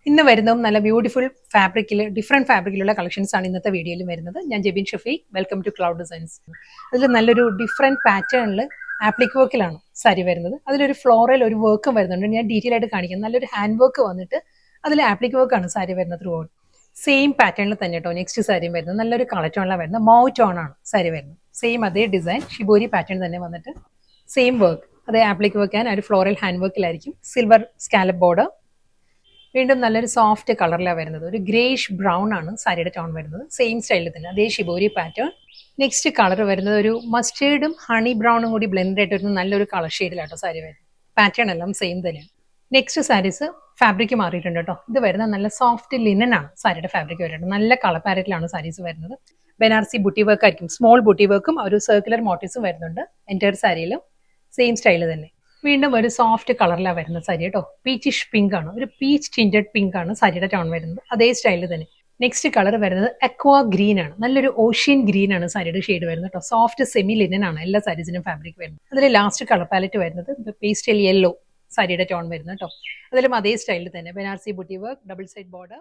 ഇന്ന് വരുന്നതും നല്ല ബ്യൂട്ടിഫുൾ ഫാബ്രിക്കിൽ ഡിഫറെൻറ്റ് ഫാബ്രിക്കിലുള്ള കളക്ഷൻസ് ആണ് ഇന്നത്തെ വീഡിയോയിൽ വരുന്നത്. ഞാൻ Jebin Shafeeq, welcome to cloud designs. അതിൽ നല്ലൊരു ഡിഫറെൻറ്റ് പാറ്റേണിൽ ആപ്ലിക് വർക്കിലാണ് സാരി വരുന്നത്. അതിലൊരു ഫ്ലോറൽ ഒരു വർക്കും വരുന്നുണ്ട്. ഞാൻ ഡീറ്റെയിൽ ആയിട്ട് കാണിക്കാം. നല്ലൊരു ഹാൻഡ് വർക്ക് വന്നിട്ട് അതിൽ ആപ്ലിക് വർക്കാണ് സാരി വരുന്നത് ത്രൂ ഔട്ട്. സെയിം പാറ്റേണിൽ തന്നെ കേട്ടോ നെക്സ്റ്റ് സാരിയും വരുന്നത്. നല്ലൊരു കളർ ടോണിലാണ് വരുന്നത്. മൗ ടോൺ ആണ് സാരി വരുന്നത്. സെയിം അതേ ഡിസൈൻ ഷിബോരി പാറ്റേൺ തന്നെ വന്നിട്ട് സെയിം വർക്ക്, അതേ ആപ്ലിക് വർക്ക് ആൻഡ് ഒരു ഫ്ലോറൽ ഹാൻഡ് വർക്കിലായിരിക്കും. Silver scallop border. വീണ്ടും നല്ലൊരു സോഫ്റ്റ് കളറിലാണ് വരുന്നത്. ഒരു ഗ്രേഷ് ബ്രൗൺ ആണ് സാരിയുടെ ടോൺ വരുന്നത്. സെയിം സ്റ്റൈലിൽ തന്നെ അതേ ഷിബോരി പാറ്റേൺ. നെക്സ്റ്റ് കളർ വരുന്നത് ഒരു മസ്റ്റേർഡും ഹണി ബ്രൗണും കൂടി ബ്ലെൻഡ് ആയിട്ട് വരുന്ന നല്ലൊരു കളർ ഷെയ്ഡിലാട്ടോ സാരി വരുന്നത്. പാറ്റേൺ എല്ലാം സെയിം തന്നെയാണ്. നെക്സ്റ്റ് സാരീസ് ഫാബ്രിക് മാറിയിട്ടുണ്ട് കേട്ടോ. ഇത് വരുന്ന നല്ല സോഫ്റ്റ് ലിനൻ ആണ് സാരിയുടെ ഫാബ്രിക് വരുന്നത്. നല്ല കളർ പാരറ്റിലാണ് സാരീസ് വരുന്നത്. ബനാറസി ബുട്ടി വർക്ക് ആയിരിക്കും. സ്മോൾ ബുട്ടി വർക്കും ഒരു സർക്കുലർ മോട്ടീവ്സും വരുന്നുണ്ട് എൻറ്റയർ സാരിയിലും. സെയിം സ്റ്റൈൽ തന്നെ. വീണ്ടും ഒരു സോഫ്റ്റ് കളറിലാണ് വരുന്ന സാരി കേട്ടോ. പീച്ചിഷ് പിങ്ക് ആണ്, ഒരു പീച്ച് ടിൻറ്റഡ് പിങ്ക് ആണ് സാരിയുടെ ടോൺ വരുന്നത്. അതേ സ്റ്റൈലിൽ തന്നെ. നെക്സ്റ്റ് കളർ വരുന്നത് അക്വാ ഗ്രീൻ ആണ്. നല്ലൊരു ഓഷ്യൻ ഗ്രീൻ ആണ് സാരിയുടെ ഷെയ്ഡ് വരുന്നത് കേട്ടോ. സോഫ്റ്റ് സെമി ലിനൻ ആണ് എല്ലാ സാരീസിനും ഫാബ്രിക് വരുന്നത്. അതിൽ ലാസ്റ്റ് കളർ പാലറ്റ് വരുന്നത് പേസ്റ്റൽ യെല്ലോ സാരിയുടെ ടോൺ വരുന്നത് കേട്ടോ. അതിലും അതേ സ്റ്റൈലിൽ തന്നെ Banarasi buti work, double side border.